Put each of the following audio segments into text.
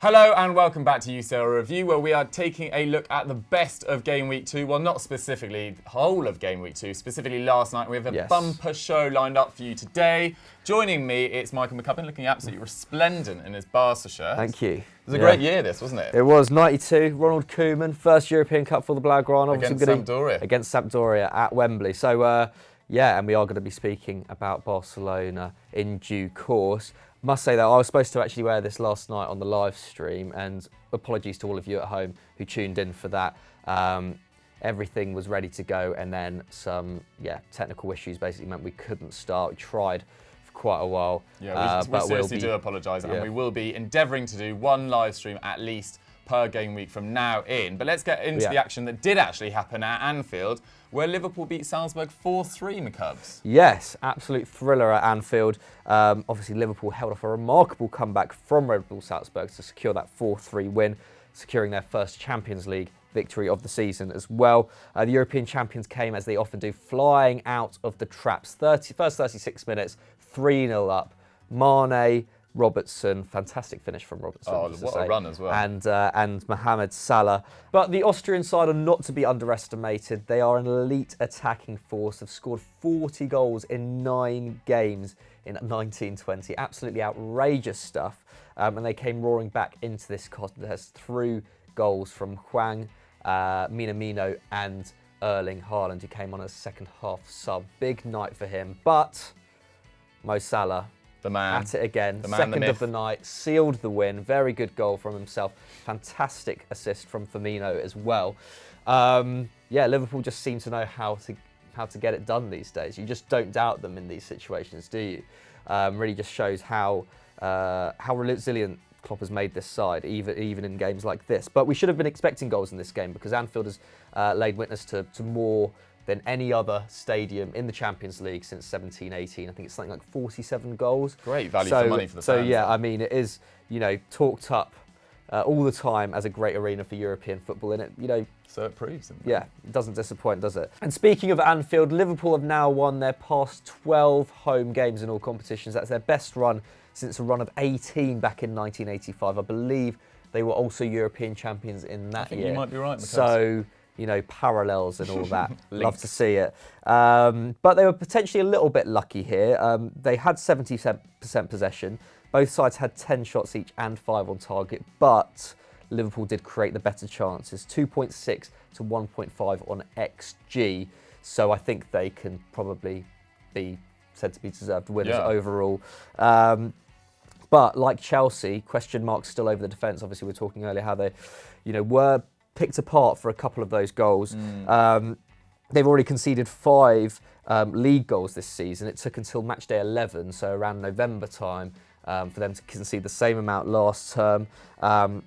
Hello and welcome back to UCL Review, where we are taking a look at the best of Game Week 2. Well, not specifically the whole of Game Week 2, specifically last night. We have a bumper show lined up for you today. Joining me, it's Michael McCubbin, looking absolutely resplendent in his Barca shirt. Thank you. It was a great year, this, wasn't it? It was. 92, Ronald Koeman, first European Cup for the Blaugrana. Against Sampdoria. Against Sampdoria at Wembley. So, and we are going to be speaking about Barcelona in due course. Must say though, I was supposed to actually wear this last night on the live stream, and apologies to all of you at home who tuned in for that. Everything was ready to go, and then some technical issues basically meant we couldn't start. We tried for quite a while. Yeah, we seriously do apologise, and we will be endeavouring to do one live stream at least per game week from now in. But let's get into the action that did actually happen at Anfield, where Liverpool beat Salzburg 4-3, McCubbs. Yes, absolute thriller at Anfield. Obviously, Liverpool held off a remarkable comeback from Red Bull Salzburg to secure that 4-3 win, securing their first Champions League victory of the season as well. The European champions came, as they often do, flying out of the traps. First 36 minutes, 3-0 up. Mane, Robertson, fantastic finish from Robertson. Oh, what a run as well. And Mohamed Salah. But the Austrian side are not to be underestimated. They are an elite attacking force. They've scored 40 goals in 9 games in 1920. Absolutely outrageous stuff. And they came roaring back into this contest through goals from Hwang, Minamino and Erling Haaland, who came on as second half sub. Big night for him. But Mo Salah, the man, at it again, the man, second the of the night, sealed the win. Very good goal from himself. Fantastic assist from Firmino as well. Liverpool just seem to know how to get it done these days. You just don't doubt them in these situations, do you? Really just shows how resilient Klopp has made this side, even in games like this. But we should have been expecting goals in this game, because Anfield has laid witness to more than any other stadium in the Champions League since 17-18. I think it's something like 47 goals. Great value for money for the fans. So I mean, it is, talked up all the time as a great arena for European football, and it, so it proves. Yeah, it doesn't disappoint, does it? And speaking of Anfield, Liverpool have now won their past 12 home games in all competitions. That's their best run since a run of 18 back in 1985. I believe they were also European champions in that year. You might be right, because so, parallels and all that. Love to see it. But they were potentially a little bit lucky here. They had 70% possession. Both sides had 10 shots each and 5 on target, but Liverpool did create the better chances, 2.6 to 1.5 on XG. So I think they can probably be said to be deserved winners overall. But like Chelsea, question marks still over the defence. Obviously, we were talking earlier how they, were picked apart for a couple of those goals. They've already conceded 5 league goals this season. It took until match day 11, so around November time, for them to concede the same amount last term. And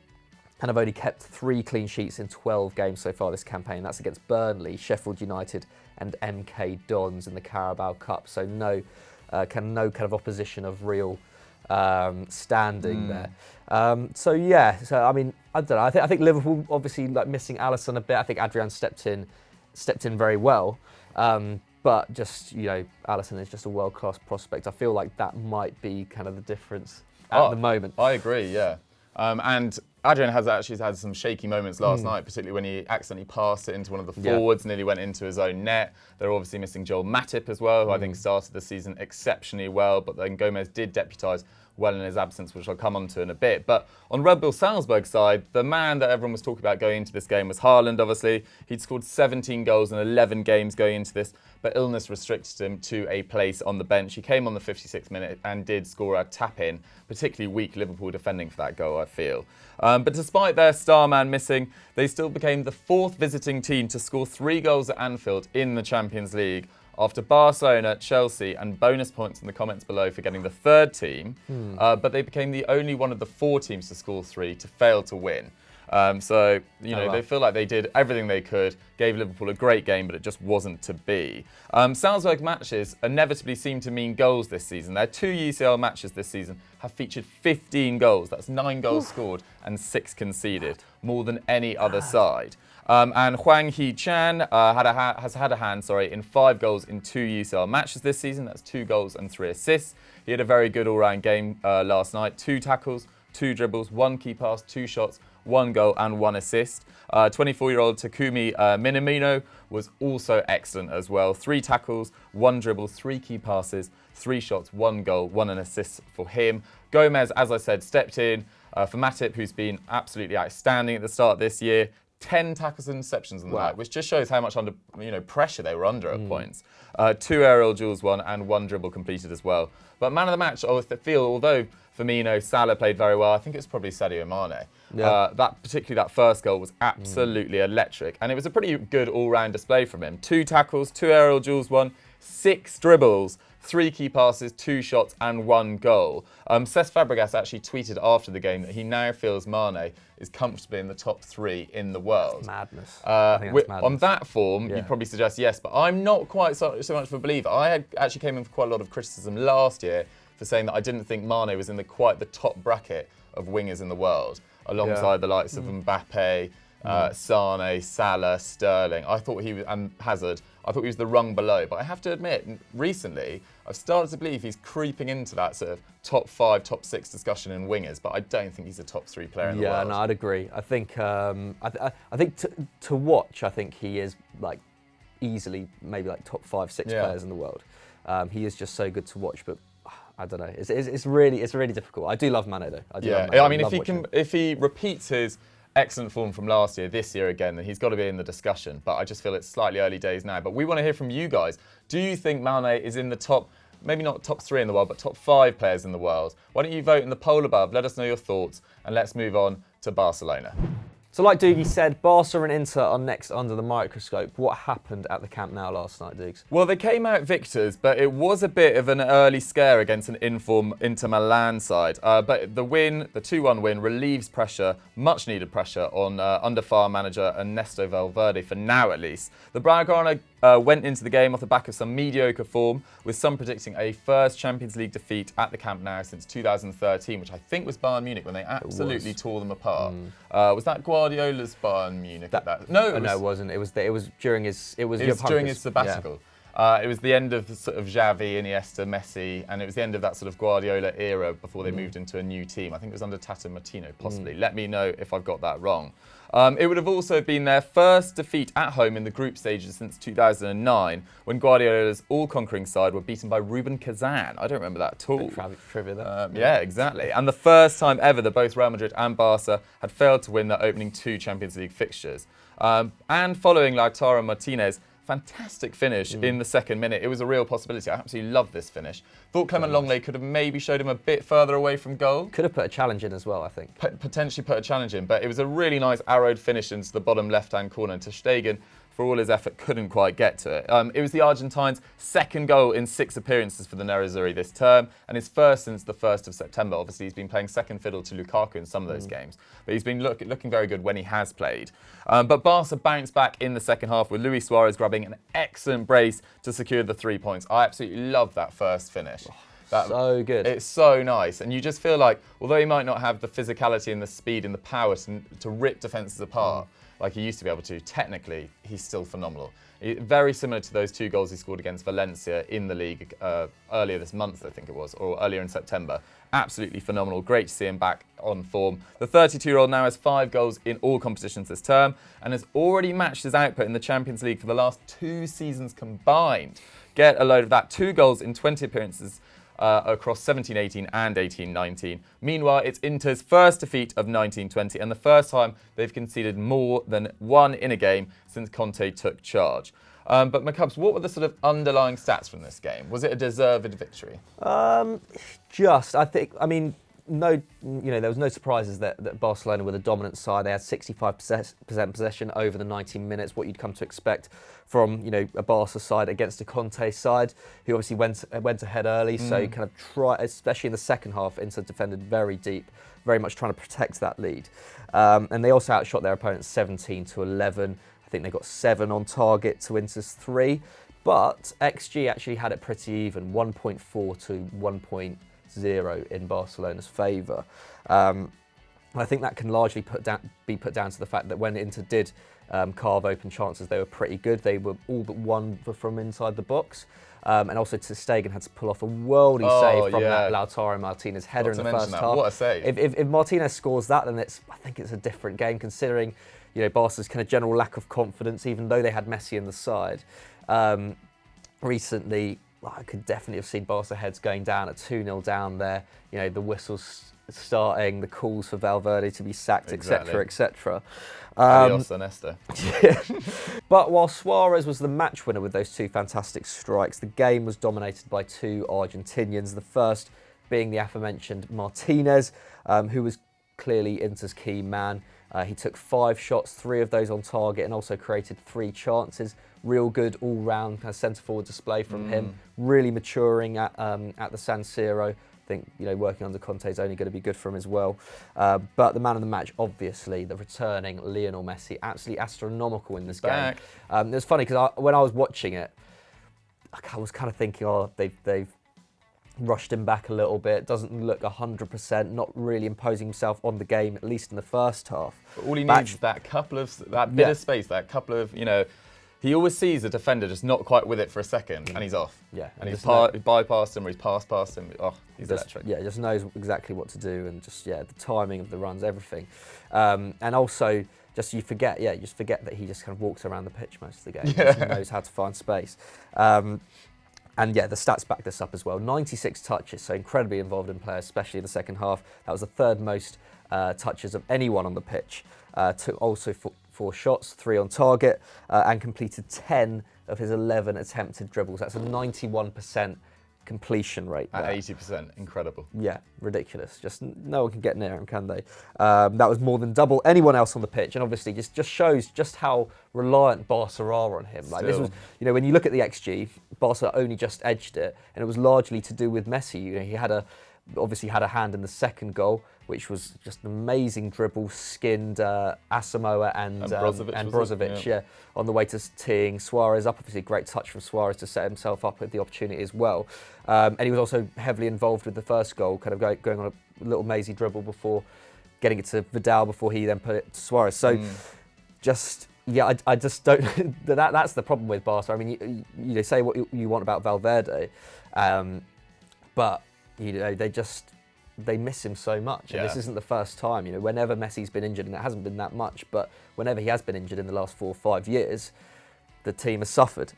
have only kept 3 clean sheets in 12 games so far this campaign. That's against Burnley, Sheffield United and MK Dons in the Carabao Cup. So no kind of opposition of real standing there. So I mean, I don't know. I think Liverpool obviously missing Alisson a bit. I think Adrian stepped in very well. But just, Alisson is just a world-class prospect. I feel like that might be kind of the difference at the moment. I agree, yeah. And Adrian has actually had some shaky moments last night, particularly when he accidentally passed it into one of the forwards, nearly went into his own net. They're obviously missing Joel Matip as well, who I think started the season exceptionally well, but then Gomez did deputise well in his absence, which I'll come on to in a bit. But on Red Bull Salzburg's side, the man that everyone was talking about going into this game was Haaland, obviously. He'd scored 17 goals in 11 games going into this, but illness restricted him to a place on the bench. He came on the 56th minute and did score a tap-in, particularly weak Liverpool defending for that goal, I feel. But despite their star man missing, they still became the 4th visiting team to score 3 goals at Anfield in the Champions League, after Barcelona, Chelsea, and bonus points in the comments below for getting the 3rd team. But they became the only one of the 4 teams to score 3 to fail to win. They feel like they did everything they could, gave Liverpool a great game, but it just wasn't to be. Salzburg matches inevitably seem to mean goals this season. Their 2 UCL matches this season have featured 15 goals. That's 9 goals scored and 6 conceded, more than any other side. And Hwang Hee-chan has had a hand in 5 goals in 2 UCL matches this season. That's 2 goals and 3 assists. He had a very good all-round game last night. 2 tackles, 2 dribbles, 1 key pass, 2 shots, 1 goal and 1 assist. 24-year-old Takumi Minamino was also excellent as well. 3 tackles, 1 dribble, 3 key passes, 3 shots, 1 goal, 1 assist for him. Gomez, as I said, stepped in for Matip, who's been absolutely outstanding at the start of this year. 10 tackles and interceptions on the night, which just shows how much under pressure they were under at points. 2 aerial duels won and 1 dribble completed as well. But man of the match, I feel, although Firmino, Salah played very well, I think it's probably Sadio Mane. Particularly that first goal was absolutely electric, and it was a pretty good all-round display from him. 2 tackles, 2 aerial duels won, 6 dribbles, 3 key passes, 2 shots and 1 goal. Cesc Fabregas actually tweeted after the game that he now feels Mane is comfortably in the top 3 in the world. That's madness. I think that's madness. On that form, you'd probably suggest yes, but I'm not quite so much of a believer. Actually came in for quite a lot of criticism last year for saying that I didn't think Mane was in quite the top bracket of wingers in the world, alongside the likes of Mbappe, Sane, Salah, Sterling. I thought he was, and Hazard, I thought he was the rung below. But I have to admit, recently, I've started to believe he's creeping into that sort of top 5, top 6 discussion in wingers, but I don't think he's a top 3 player in the world. Yeah, no, I'd agree. I think to watch, I think he is easily maybe top 5, 6 players in the world. He is just so good to watch, but I don't know. It's really difficult. I do love Mane though. I mean, if he repeats his excellent form from last year, this year again, then he's got to be in the discussion. But I just feel it's slightly early days now. But we want to hear from you guys. Do you think Mane is in the top, maybe not top 3 in the world, but top 5 players in the world? Why don't you vote in the poll above? Let us know your thoughts, and let's move on to Barcelona. So like Doogie said, Barca and Inter are next under the microscope. What happened at the Camp Nou last night, Doogs? Well, they came out victors, but it was a bit of an early scare against an inform Inter Milan side. But the 2-1 win, relieves pressure, much needed pressure, on under fire manager Ernesto Valverde, for now at least. The Blaugrana went into the game off the back of some mediocre form, with some predicting a first Champions League defeat at the Camp Nou since 2013, which I think was Bayern Munich when they absolutely tore them apart. Was that Guardiola's Bayern Munich at that? No, it wasn't. It was during his during his sabbatical. It was the end of sort of Xavi, Iniesta, Messi, and it was the end of that sort of Guardiola era before they moved into a new team. I think it was under Tata Martino, possibly. Let me know if I've got that wrong. It would have also been their first defeat at home in the group stages since 2009, when Guardiola's all-conquering side were beaten by Ruben Kazan. I don't remember that at all. Trivia there. Yeah, exactly. And the first time ever that both Real Madrid and Barca had failed to win their opening 2 Champions League fixtures. And following Lautaro Martinez, fantastic finish in the second minute. It was a real possibility. I absolutely loved this finish. Thought Clement Longley could have maybe showed him a bit further away from goal. Could have put a challenge in as well, I think. Potentially put a challenge in, but it was a really nice arrowed finish into the bottom left-hand corner. And Ter Stegen, for all his effort, couldn't quite get to it. It was the Argentines' second goal in 6 appearances for the Nerazzurri this term, and his first since the 1st of September. Obviously, he's been playing second fiddle to Lukaku in some of those games, but he's been looking very good when he has played. But Barca bounced back in the second half, with Luis Suarez grabbing an excellent brace to secure the 3 points. I absolutely love that first finish. So good. It's so nice, and you just feel like, although he might not have the physicality and the speed and the power to rip defences apart, like he used to be able to, technically, he's still phenomenal. Very similar to those 2 goals he scored against Valencia in the league earlier this month, I think it was, or earlier in September. Absolutely phenomenal. Great to see him back on form. The 32-year-old now has 5 goals in all competitions this term and has already matched his output in the Champions League for the last 2 seasons combined. Get a load of that. 2 goals in 20 appearances across 17-18 and 18-19. Meanwhile, it's Inter's first defeat of 19-20 and the first time they've conceded more than 1 in a game since Conte took charge. But McCubs, what were the sort of underlying stats from this game? Was it a deserved victory? There was no surprises that Barcelona were the dominant side. They had 65% possession over the 90 minutes, what you'd come to expect from a Barca side against a Conte side, who obviously went ahead early. So kind of especially in the second half, Inter defended very deep, very much trying to protect that lead. And they also outshot their opponents 17-11. I think they got 7 on target to Inter's 3. But XG actually had it pretty even, 1.4 to 1.0 in Barcelona's favour. I think that can largely be put down to the fact that when Inter did carve open chances, they were pretty good. They were all but one from inside the box. And also ter Stegen had to pull off a worldy save from that Lautaro Martinez header in the first half. What a save. If Martinez scores that, then I think it's a different game, considering Barca's kind of general lack of confidence, even though they had Messi in the side. Recently, I could definitely have seen Barca heads going down at 2-0 down there. The whistles starting, the calls for Valverde to be sacked, etc., etc. Adios, Nesta. But while Suarez was the match winner with those two fantastic strikes, the game was dominated by two Argentinians. The first being the aforementioned Martinez, who was clearly Inter's key man. He took 5 shots, 3 of those on target, and also created 3 chances. Real good all-round kind of centre-forward display from him. Really maturing at the San Siro. I think working under Conte is only going to be good for him as well. But the man of the match, obviously, the returning Lionel Messi, absolutely astronomical in this game. It was funny because when I was watching it, I was kind of thinking, they've rushed him back a little bit. Doesn't look 100%. Not really imposing himself on the game, at least in the first half. But all he needs is that bit of space, that couple of He always sees a defender just not quite with it for a second, and he's off. Yeah, and he's bypassed him, or he's passed past him. Oh, he's electric. Yeah, just knows exactly what to do, and just the timing of the runs, everything. And also, you forget that he just kind of walks around the pitch most of the game. Yeah. He knows how to find space. And the stats back this up as well. 96 touches, so incredibly involved in play, especially in the second half. That was the third most touches of anyone on the pitch. Took also 4 shots, 3 on target, and completed 10 of his 11 attempted dribbles. That's a 91% completion rate. At 80%, incredible. Yeah, ridiculous. Just no one can get near him, can they? That was more than double anyone else on the pitch, and obviously just shows just how reliant Barca are on him. Like, this was, when you look at the XG, Barca only just edged it, and it was largely to do with Messi. He obviously had a hand in the second goal, which was just an amazing dribble, skinned Asamoah and Brozovic, on the way to teeing Suarez up. Obviously, a great touch from Suarez to set himself up with the opportunity as well. And he was also heavily involved with the first goal, kind of going on a little mazy dribble before getting it to Vidal before he then put it to Suarez. So, I just don't. That's the problem with Barca. I mean, you say what you want about Valverde, but they miss him so much. And this isn't the first time. Whenever Messi's been injured, and it hasn't been that much, but whenever he has been injured in the last 4 or 5 years, the team has suffered.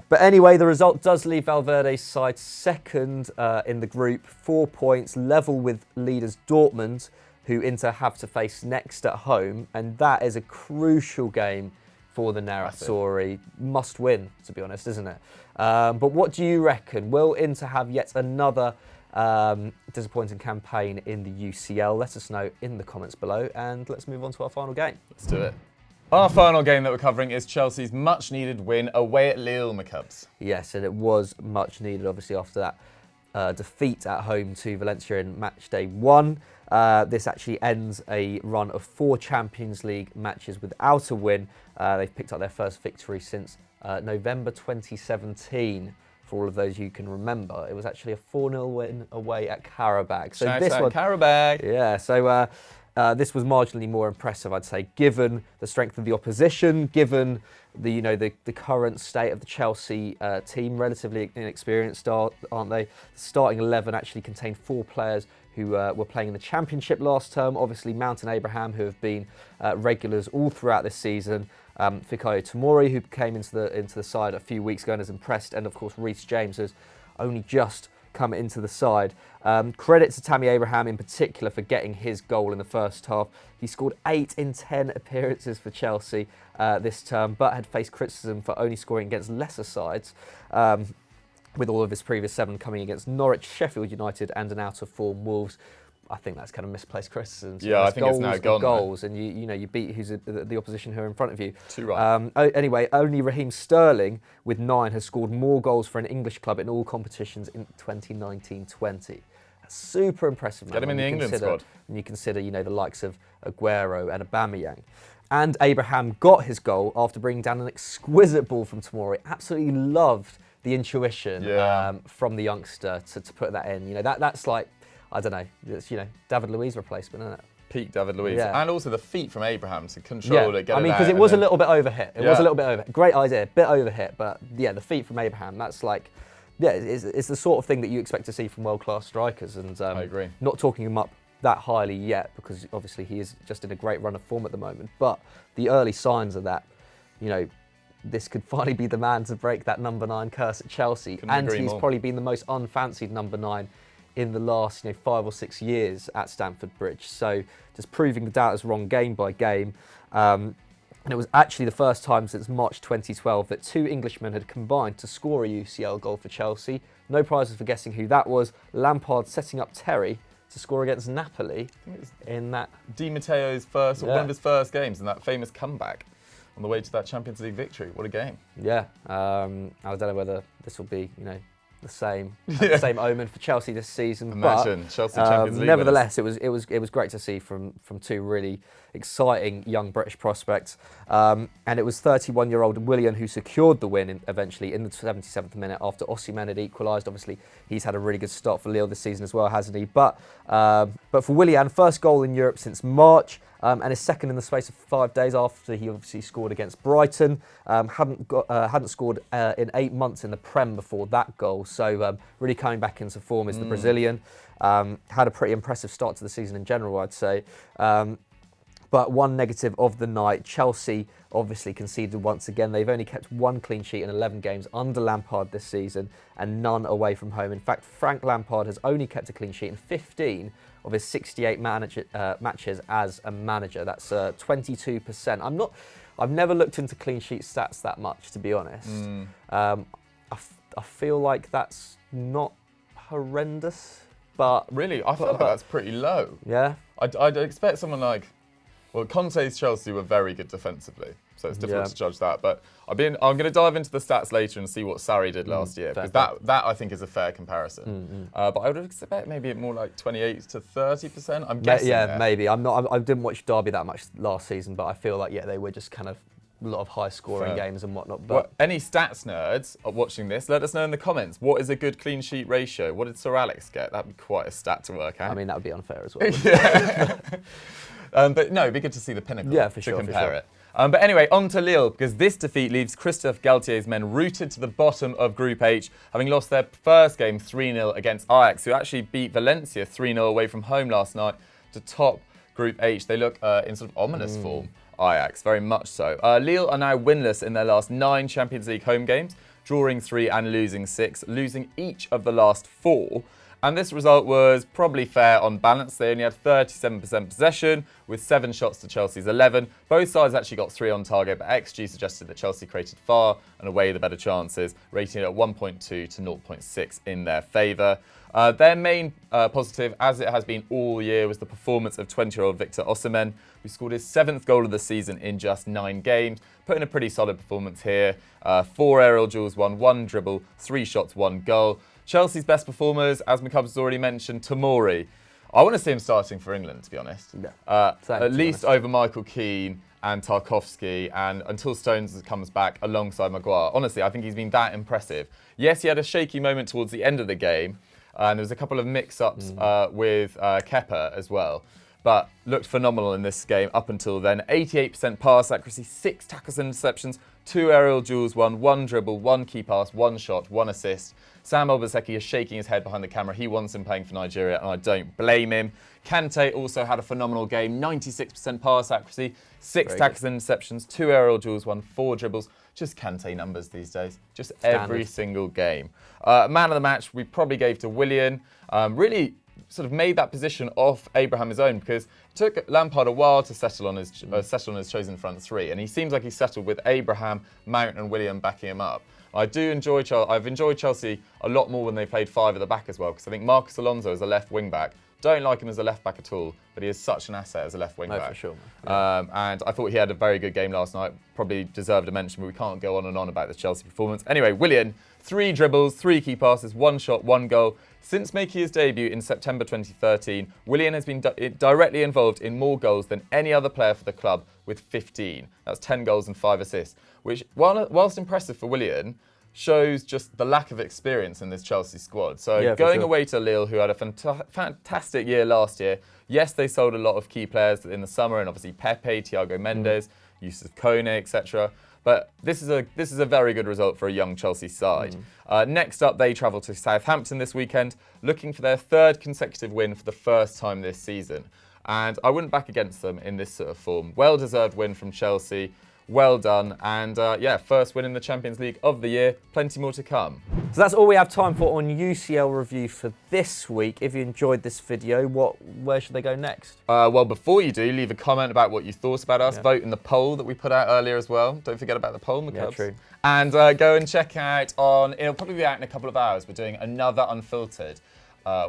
But anyway, the result does leave Valverde's side second in the group, 4 points, level with leaders Dortmund, who Inter have to face next at home. And that is a crucial game for the Nerazzurri. Must win, to be honest, isn't it? But what do you reckon? Will Inter have yet another disappointing campaign in the UCL? Let us know in the comments below, and let's move on to our final game. Let's do it. Our final game that we're covering is Chelsea's much-needed win away at Lille, McCubs. Yes, and it was much needed, obviously, after that defeat at home to Valencia in match day 1. This actually ends a run of 4 Champions League matches without a win. They've picked up their first victory since November 2017. For all of those who can remember, it was actually a 4-0 win away at Qarabag. So Qarabag. Yeah, so this was marginally more impressive, I'd say, given the strength of the opposition, given the current state of the Chelsea team, relatively inexperienced, aren't they? The starting 11 actually contained 4 players who were playing in the Championship last term. Obviously, Mount and Abraham, who have been regulars all throughout this season. Fikayo Tomori, who came into the side a few weeks ago and has impressed, and of course Reece James has only just come into the side. Credit to Tammy Abraham in particular for getting his goal in the first half. He scored 8 in 10 appearances for Chelsea this term, but had faced criticism for only scoring against lesser sides, with all of his previous 7 coming against Norwich, Sheffield United, and an out-of-form Wolves. I think that's kind of misplaced criticism. Yeah, I think it's now gone. Goals, and you beat the opposition who are in front of you. Too right. Anyway, only Raheem Sterling with 9 has scored more goals for an English club in all competitions in 2019-20. That's super impressive. Get him in the England squad. When you consider, the likes of Aguero and Aubameyang. And Abraham got his goal after bringing down an exquisite ball from Tomori. Absolutely loved the intuition from the youngster to put that in. That's like, I don't know, it's, David Luiz replacement, isn't it? Peak David Luiz. Yeah. And also the feet from Abraham to control it, get I mean, because because it was a little bit overhit. It was Yeah. a little bit over. Great idea, bit overhit, but yeah, the feet from Abraham, that's like, yeah, it's the sort of thing that you expect to see from world-class strikers. And I agree. Not talking him up that highly yet, because obviously he is just in a great run of form at the moment. But the early signs of that, you know, this could finally be the man to break that number 9 curse at Chelsea. Couldn't And agree he's more. probably been the most unfancied number 9 in the last 5 or 6 years at Stamford Bridge. So just proving the doubters wrong game by game. And it was actually the first time since March 2012 that 2 Englishmen had combined to score a UCL goal for Chelsea. No prizes for guessing who that was. Lampard setting up Terry to score against Napoli in that. Di Matteo's one of his first games in that famous comeback on the way to that Champions League victory. What a game. Yeah, I don't know whether this will be, the same omen for Chelsea this season. Imagine but, Chelsea Champions League nevertheless, it was great to see from 2 really exciting young British prospects, and it was 31-year-old Willian who secured the win eventually in the 77th minute after Osimhen had equalised. Obviously, he's had a really good start for Lille this season as well, hasn't he? But for Willian, first goal in Europe since March. And his second in the space of 5 days after he obviously scored against Brighton. Hadn't scored in 8 months in the Prem before that goal. So really coming back into form is the Brazilian. Had a pretty impressive start to the season in general, I'd say. But one negative of the night, Chelsea obviously conceded once again. They've only kept 1 clean sheet in 11 games under Lampard this season and none away from home. In fact, Frank Lampard has only kept a clean sheet in 15 of his 68 matches as a manager. That's 22%. I've never looked into clean sheet stats that much, to be honest. I feel like that's not horrendous, but Really? I feel like that's pretty low. yeah. I'd expect someone like, well, Conte's Chelsea were very good defensively, so it's difficult Yeah. to judge that. But I'm going to dive into the stats later and see what Sarri did last year, because that I think is a fair comparison. But I would expect maybe more like 28 to 30%. I'm guessing. Yeah, maybe. I didn't watch Derby that much last season, but I feel like they were just kind of a lot of high-scoring Fair. games and whatnot. But Well, any stats nerds are watching this, let us know in the comments. What is a good clean sheet ratio? What did Sir Alex get? That'd be quite a stat to work out. I mean, that would be unfair as well. But no, it'd be good to see the pinnacle For to sure, compare it. But anyway, on to Lille, because this defeat leaves Christophe Galtier's men rooted to the bottom of Group H, having lost their first game 3-0 against Ajax, who actually beat Valencia 3-0 away from home last night to top Group H. They look in sort of ominous form, Ajax, very much so. Lille are now winless in their last 9 Champions League home games, drawing 3 and losing 6, losing each of the last 4. And this result was probably fair on balance. They only had 37% possession with 7 shots to Chelsea's 11. Both sides actually got 3 on target, but XG suggested that Chelsea created far and away the better chances, rating it at 1.2 to 0.6 in their favour. Their main positive, as it has been all year, was the performance of 20-year-old Victor Osimhen, who scored his 7th goal of the season in just 9 games, put in a pretty solid performance here. 4 aerial duels, 1 dribble, 3 shots, 1 goal. Chelsea's best performers, as McCubbs has already mentioned, Tomori. I want to see him starting for England, to be honest. Yeah. At least over Michael Keane and Tarkowski, and until Stones comes back alongside Maguire. Honestly, I think he's been that impressive. Yes, he had a shaky moment towards the end of the game, and there was a couple of mix-ups with Kepa as well. But looked phenomenal in this game up until then. 88% pass accuracy, 6 tackles and interceptions, 2 aerial duels, 1 dribble, 1 key pass, 1 shot, 1 assist. Sam Obaseki is shaking his head behind the camera. He wants him playing for Nigeria, and I don't blame him. Kante also had a phenomenal game. 96% pass accuracy, 6 tackles and interceptions, 2 aerial duels, 4 dribbles. Just Kante numbers these days. Just every single game. Man of the match, we probably gave to Willian. Really sort of made that position off Abraham his own, because it took Lampard a while to settle on his chosen front 3, and he seems like he settled with Abraham, Mount and Willian backing him up. I've enjoyed Chelsea a lot more when they played 5 at the back as well, because I think Marcus Alonso is a left wing back. Don't like him as a left back at all, but he is such an asset as a left wing back. For sure. And I thought he had a very good game last night. Probably deserved a mention, but we can't go on and on about this Chelsea performance. Anyway, Willian, 3 dribbles, 3 key passes, 1 shot, 1 goal. Since making his debut in September 2013, Willian has been directly involved in more goals than any other player for the club, with 15. That's 10 goals and 5 assists, which, whilst impressive for Willian, shows just the lack of experience in this Chelsea squad. So Yeah, going sure. away to Lille, who had a fantastic year last year. Yes, they sold a lot of key players in the summer, and obviously Pepe, Thiago Mendes, Yusuf Kone, etc. But this is a very good result for a young Chelsea side. Next up, they travel to Southampton this weekend, looking for their 3rd consecutive win for the first time this season. And I wouldn't back against them in this sort of form. Well-deserved win from Chelsea. Well done. And yeah, first win in the Champions League of the year. Plenty more to come. So that's all we have time for on UCL review for this week. If you enjoyed this video, where should they go next? Well, before you do, leave a comment about what you thought about us. Vote in the poll that we put out earlier as well. Don't forget about the poll, McCubs. Yeah, true. And go and check out it'll probably be out in a couple of hours. We're doing another Unfiltered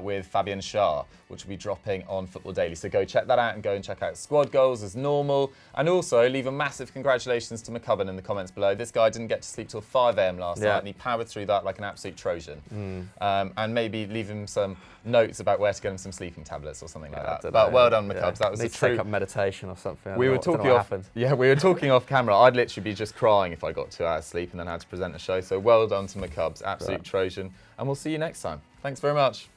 with Fabian Schär, which will be dropping on Football Daily. So go check that out and go and check out squad goals as normal. And also leave a massive congratulations to McCubbin in the comments below. This guy didn't get to sleep till 5 a.m. last night, and he powered through that like an absolute Trojan. And maybe leave him some notes about where to get him some sleeping tablets or something like that. But well done, McCubbs. That was Need a to true... take up meditation or something. We were talking off. Yeah, we were talking off camera. I'd literally be just crying if I got 2 hours sleep and then had to present a show. So well done to McCubbs, absolute Trojan. And we'll see you next time. Thanks very much.